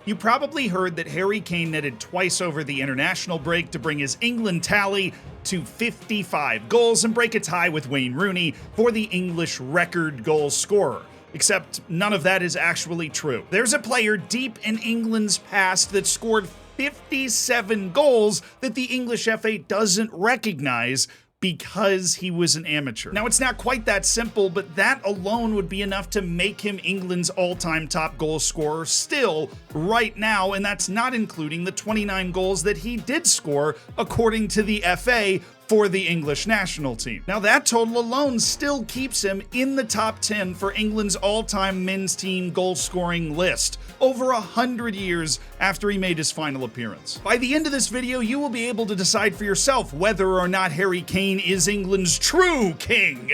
You probably heard that Harry Kane netted twice over the international break to bring his England tally to 55 goals and break a tie with Wayne Rooney for the English record goal scorer. Except none of that is actually true. There's a player deep in England's past that scored 57 goals that the English FA doesn't recognize because he was an amateur. Now, it's not quite that simple, but that alone would be enough to make him England's all-time top goal scorer still right now, and that's not including the 29 goals that he did score, according to the FA, for the English national team. Now, that total alone still keeps him in the top 10 for England's all-time men's team goal-scoring list, over 100 years after he made his final appearance. By the end of this video, you will be able to decide for yourself whether or not Harry Kane is England's true king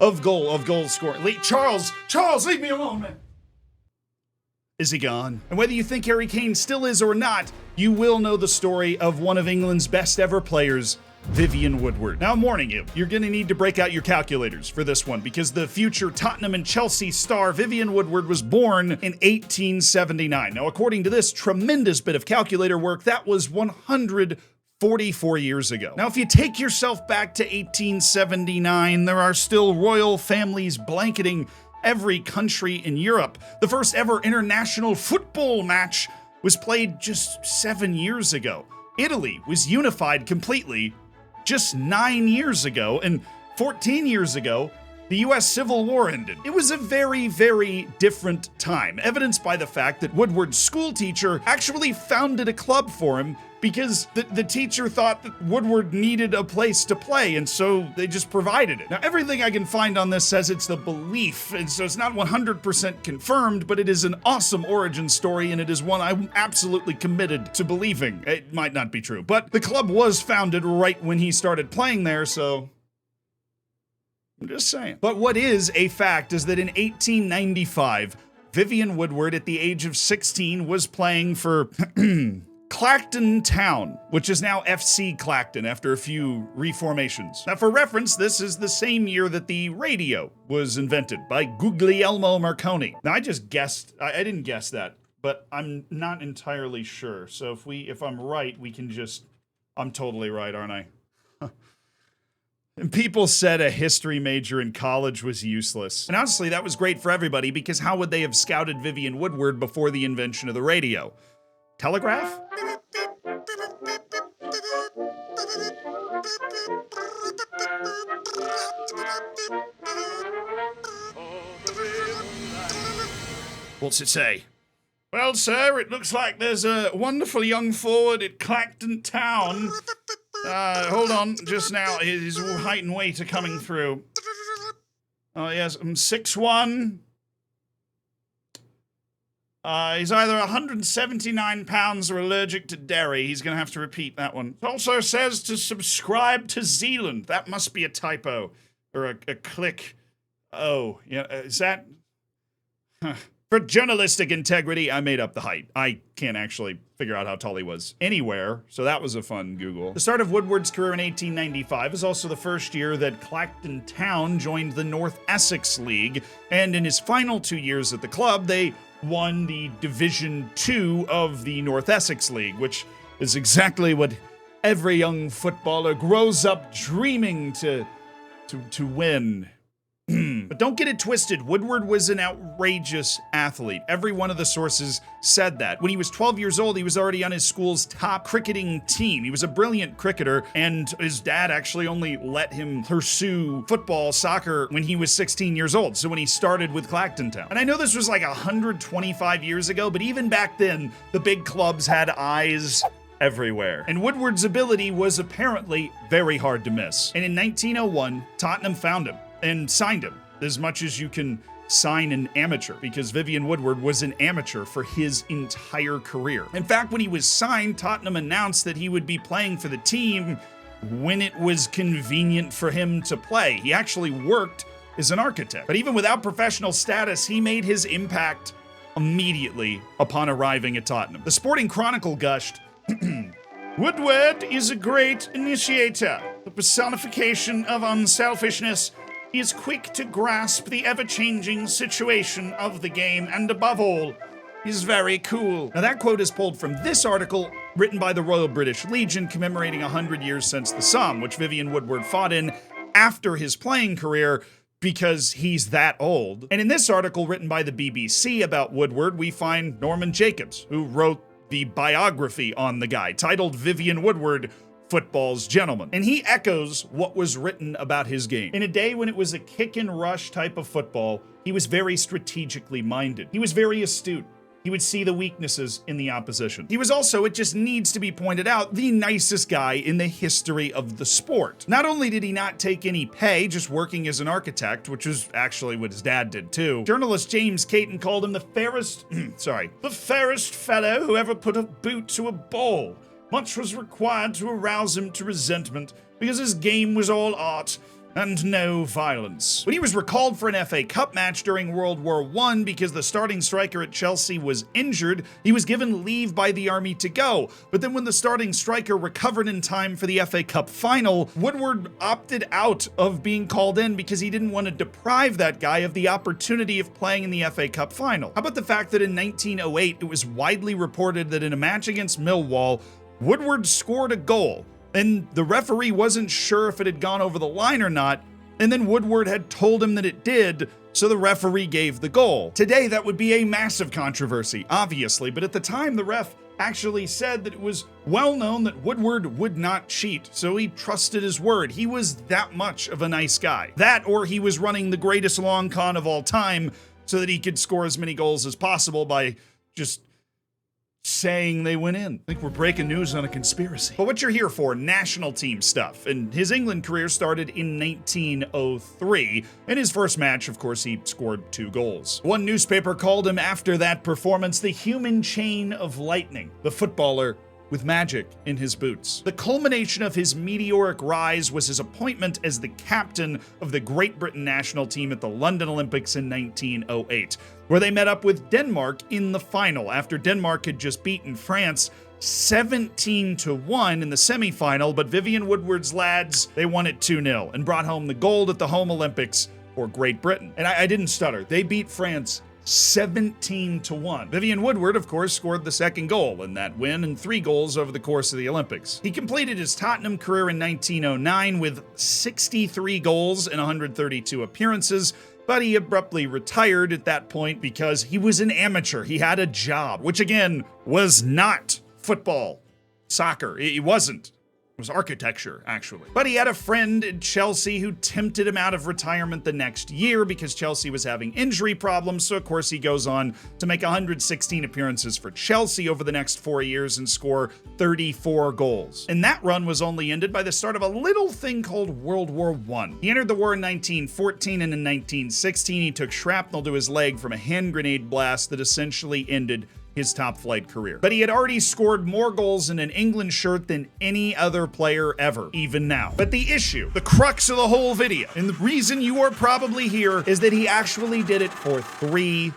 of goal scoring. Charles, leave me alone, man. Is he gone? And whether you think Harry Kane still is or not, you will know the story of one of England's best ever players, Vivian Woodward. Now, I'm warning you, you're going to need to break out your calculators for this one because the future Tottenham and Chelsea star Vivian Woodward was born in 1879. Now, according to this tremendous bit of calculator work, that was 144 years ago. Now, if you take yourself back to 1879, there are still royal families blanketing every country in Europe. The first ever international football match was played just 7 years ago. Italy was unified completely just 9 years ago, and 14 years ago, the US Civil War ended. It was a very, very different time, evidenced by the fact that Woodward's school teacher actually founded a club for him because the teacher thought that Woodward needed a place to play, and so they just provided it. Now, everything I can find on this says it's the belief, and so it's not 100% confirmed, but it is an awesome origin story, and it is one I'm absolutely committed to believing. It might not be true, but the club was founded right when he started playing there, so I'm just saying. But what is a fact is that in 1895, Vivian Woodward, at the age of 16, was playing for Clacton Town, which is now FC Clacton after a few reformations. Now, for reference, this is the same year that the radio was invented by Guglielmo Marconi. Now, I just guessed, I didn't guess that, but I'm not entirely sure. So if I'm right, we can just, I'm totally right, aren't I? And people said a history major in college was useless. And honestly, that was great for everybody because how would they have scouted Vivian Woodward before the invention of the radio? Telegraph? What's it say? Well, sir, it looks like there's a wonderful young forward at Clacton Town. Hold on, just now, his height and weight are coming through. Oh, yes, 6'1". He's either 179 pounds or allergic to dairy. He's going to have to repeat that one. It also says to subscribe to Zealand. That must be a typo. Or a click. Oh, yeah, is that? Huh. For journalistic integrity, I made up the height. I can't actually figure out how tall he was anywhere, so that was a fun Google. The start of Woodward's career in 1895 is also the first year that Clacton Town joined the North Essex League, and in his final 2 years at the club, they won the Division 2 of the North Essex League, which is exactly what every young footballer grows up dreaming to win. But don't get it twisted, Woodward was an outrageous athlete. Every one of the sources said that. When he was 12 years old, he was already on his school's top cricketing team. He was a brilliant cricketer, and his dad actually only let him pursue football, soccer, when he was 16 years old, so when he started with Clacton Town. And I know this was like 125 years ago, but even back then, the big clubs had eyes everywhere. And Woodward's ability was apparently very hard to miss. And in 1901, Tottenham found him and signed him, as much as you can sign an amateur, because Vivian Woodward was an amateur for his entire career. In fact, when he was signed, Tottenham announced that he would be playing for the team when it was convenient for him to play. He actually worked as an architect. But even without professional status, he made his impact immediately upon arriving at Tottenham. The Sporting Chronicle gushed, Woodward is a great initiator, the personification of unselfishness. He is quick to grasp the ever-changing situation of the game, and above all, He's very cool. Now that quote is pulled from this article written by the Royal British Legion commemorating 100 years since the Somme, which Vivian Woodward fought in after his playing career because he's that old. And in this article written by the BBC about Woodward, we find Norman Jacobs, who wrote the biography on the guy, titled Vivian Woodward, Football's Gentleman. And he echoes what was written about his game. In a day when it was a kick and rush type of football, he was very strategically minded. He was very astute. He would see the weaknesses in the opposition. He was also, it just needs to be pointed out, the nicest guy in the history of the sport. Not only did he not take any pay just working as an architect, which is actually what his dad did too, journalist James Caton called him the fairest fellow who ever put a boot to a ball. Much was required to arouse him to resentment because his game was all art and no violence. When he was recalled for an FA Cup match during World War I because the starting striker at Chelsea was injured, he was given leave by the army to go. But then when the starting striker recovered in time for the FA Cup final, Woodward opted out of being called in because he didn't want to deprive that guy of the opportunity of playing in the FA Cup final. How about the fact that in 1908, it was widely reported that in a match against Millwall, Woodward scored a goal, and the referee wasn't sure if it had gone over the line or not, and then Woodward had told him that it did, so the referee gave the goal. Today, that would be a massive controversy, obviously, but at the time, the ref actually said that it was well known that Woodward would not cheat, so he trusted his word. He was that much of a nice guy. That, or he was running the greatest long con of all time so that he could score as many goals as possible by just saying they went in. I think we're breaking news on a conspiracy. But what you're here for, national team stuff. And his England career started in 1903. In his first match, of course, he scored 2 goals. One newspaper called him after that performance the human chain of lightning, the footballer with magic in his boots. The culmination of his meteoric rise was his appointment as the captain of the Great Britain national team at the London Olympics in 1908, where they met up with Denmark in the final after Denmark had just beaten France 17-1 in the semifinal, but Vivian Woodward's lads, they won it 2-0 and brought home the gold at the home Olympics for Great Britain. And I didn't stutter. They beat France 17-1. Vivian Woodward, of course, scored the second goal in that win and 3 goals over the course of the Olympics. He completed his Tottenham career in 1909 with 63 goals in 132 appearances, but he abruptly retired at that point because he was an amateur. He had a job, which again was not football, soccer. It wasn't. It was architecture, actually. But he had a friend at Chelsea who tempted him out of retirement the next year because Chelsea was having injury problems, so of course he goes on to make 116 appearances for Chelsea over the next 4 years and score 34 goals. And that run was only ended by the start of a little thing called World War I. He entered the war in 1914, and in 1916 he took shrapnel to his leg from a hand grenade blast that essentially ended his top-flight career. But he had already scored more goals in an England shirt than any other player ever, even now. But the issue, the crux of the whole video, and the reason you are probably here, is that he actually did it for 3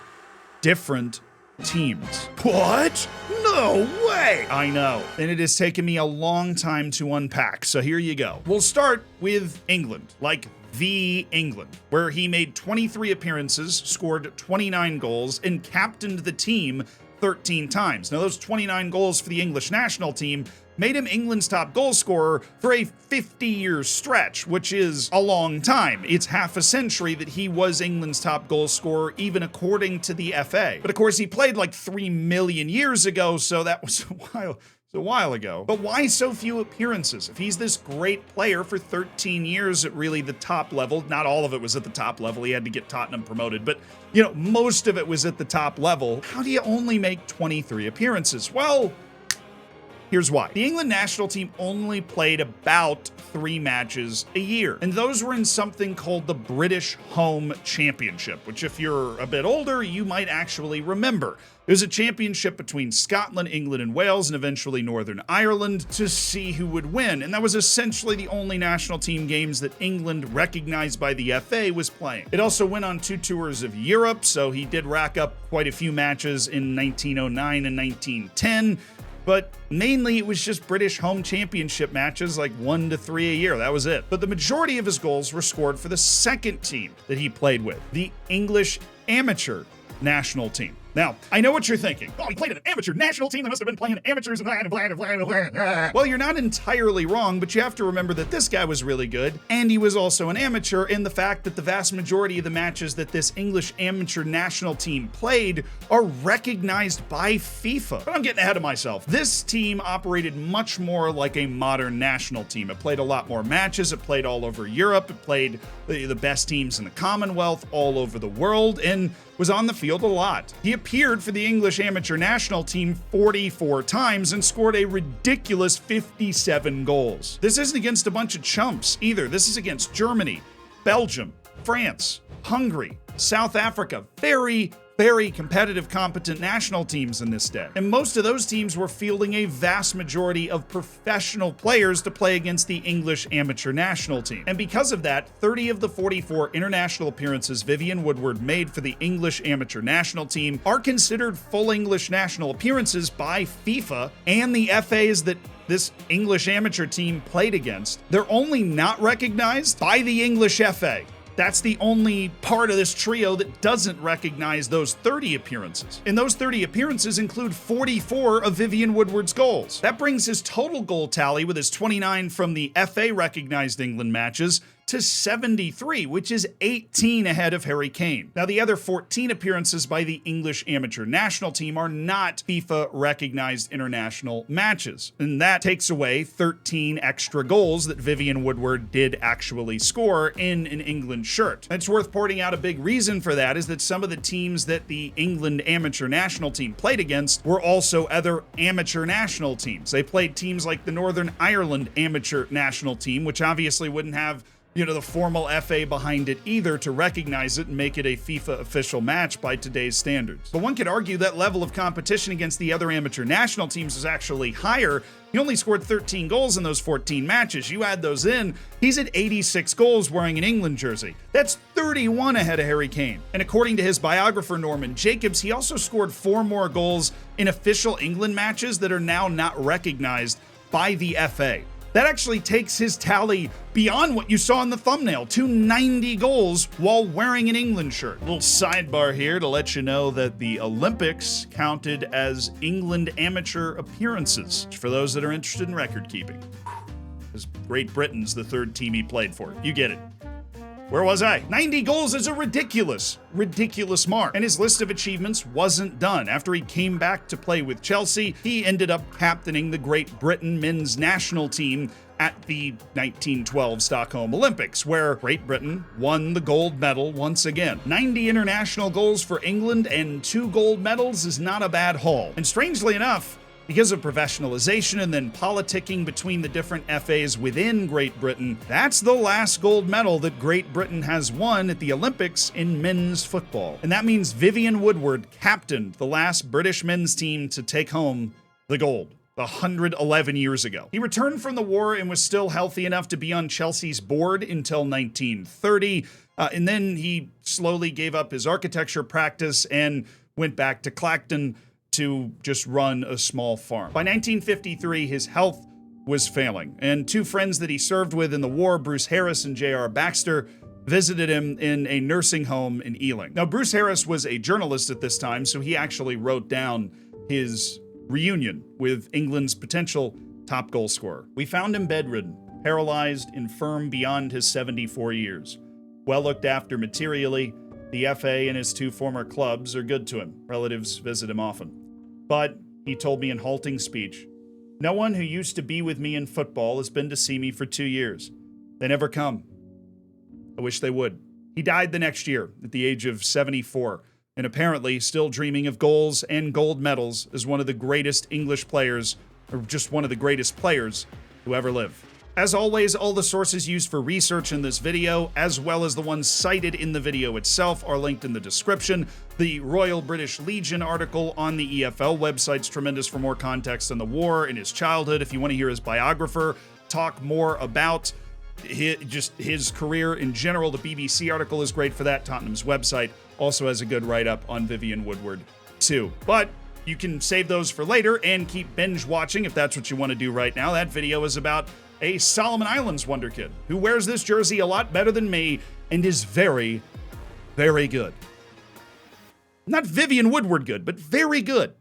different teams. What? No way! I know. And it has taken me a long time to unpack, so here you go. We'll start with England, like the England, where he made 23 appearances, scored 29 goals, and captained the team 13 times. Now, those 29 goals for the English national team made him England's top goal scorer for a 50-year stretch, which is a long time. It's half a century that he was England's top goal scorer, even according to the FA. But of course, he played like 3 million years ago, so that was a while ago. But why so few appearances? If he's this great player for 13 years at really the top level, not all of it was at the top level, he had to get Tottenham promoted, but you know, most of it was at the top level. How do you only make 23 appearances? Well, here's why. The England national team only played about 3 matches a year, and those were in something called the British Home Championship, which if you're a bit older, you might actually remember. It was a championship between Scotland, England, and Wales, and eventually Northern Ireland to see who would win. And that was essentially the only national team games that England, recognized by the FA, was playing. It also went on 2 tours of Europe, so he did rack up quite a few matches in 1909 and 1910. But mainly it was just British home championship matches, like 1 to 3 a year. That was it. But the majority of his goals were scored for the second team that he played with, the English amateur national team. Now, I know what you're thinking. Oh, he played in an amateur national team. They must have been playing amateurs and blah, blah, blah, blah, blah. Well, you're not entirely wrong, but you have to remember that this guy was really good, and he was also an amateur, and the fact that the vast majority of the matches that this English amateur national team played are recognized by FIFA. But I'm getting ahead of myself. This team operated much more like a modern national team. It played a lot more matches. It played all over Europe. It played the best teams in the Commonwealth all over the world, and was on the field a lot. He appeared for the English amateur national team 44 times and scored a ridiculous 57 goals. This isn't against a bunch of chumps either. This is against Germany, Belgium, France, Hungary, South Africa. Very competitive, competent national teams in this day. And most of those teams were fielding a vast majority of professional players to play against the English amateur national team. And because of that, 30 of the 44 international appearances Vivian Woodward made for the English amateur national team are considered full English national appearances by FIFA and the FAs that this English amateur team played against. They're only not recognized by the English FA. That's the only part of this trio that doesn't recognize those 30 appearances. And those 30 appearances include 44 of Vivian Woodward's goals. That brings his total goal tally with his 29 from the FA recognized England matches to 73, which is 18 ahead of Harry Kane. Now, the other 14 appearances by the English amateur national team are not FIFA-recognized international matches, and that takes away 13 extra goals that Vivian Woodward did actually score in an England shirt. And it's worth pointing out a big reason for that is that some of the teams that the England amateur national team played against were also other amateur national teams. They played teams like the Northern Ireland amateur national team, which obviously wouldn't have the formal FA behind it either to recognize it and make it a FIFA official match by today's standards. But one could argue that level of competition against the other amateur national teams is actually higher. He only scored 13 goals in those 14 matches. You add those in, he's at 86 goals wearing an England jersey. That's 31 ahead of Harry Kane. And according to his biographer, Norman Jacobs, he also scored 4 more goals in official England matches that are now not recognized by the FA. That actually takes his tally beyond what you saw in the thumbnail to 90 goals while wearing an England shirt. A little sidebar here to let you know that the Olympics counted as England amateur appearances for those that are interested in record keeping. Because Great Britain's the third team he played for. You get it. Where was I? 90 goals is a ridiculous mark. And his list of achievements wasn't done. After he came back to play with Chelsea, he ended up captaining the Great Britain men's national team at the 1912 Stockholm Olympics, where Great Britain won the gold medal once again. 90 international goals for England and 2 gold medals is not a bad haul. And strangely enough, because of professionalization and then politicking between the different FAs within Great Britain, that's the last gold medal that Great Britain has won at the Olympics in men's football. And that means Vivian Woodward captained the last British men's team to take home the gold 111 years ago. He returned from the war and was still healthy enough to be on Chelsea's board until 1930, and then he slowly gave up his architecture practice and went back to Clacton to just run a small farm. By 1953, his health was failing, and 2 friends that he served with in the war, Bruce Harris and J.R. Baxter, visited him in a nursing home in Ealing. Now, Bruce Harris was a journalist at this time, so he actually wrote down his reunion with England's potential top goal scorer. We found him bedridden, paralyzed, infirm beyond his 74 years. Well looked after materially, the FA and his 2 former clubs are good to him. Relatives visit him often. But, he told me in halting speech, no one who used to be with me in football has been to see me for 2 years. They never come. I wish they would. He died the next year at the age of 74, and apparently still dreaming of goals and gold medals as one of the greatest English players, or just one of the greatest players to ever live. As always, all the sources used for research in this video, as well as the ones cited in the video itself, are linked in the description. The Royal British Legion article on the EFL website's tremendous for more context on the war and his childhood. If you want to hear his biographer talk more about his career in general, the BBC article is great for that. Tottenham's website also has a good write-up on Vivian Woodward, too. But you can save those for later and keep binge watching if that's what you want to do right now. That video is about a Solomon Islands wonder kid who wears this jersey a lot better than me and is very, very good. Not Vivian Woodward good, but very good.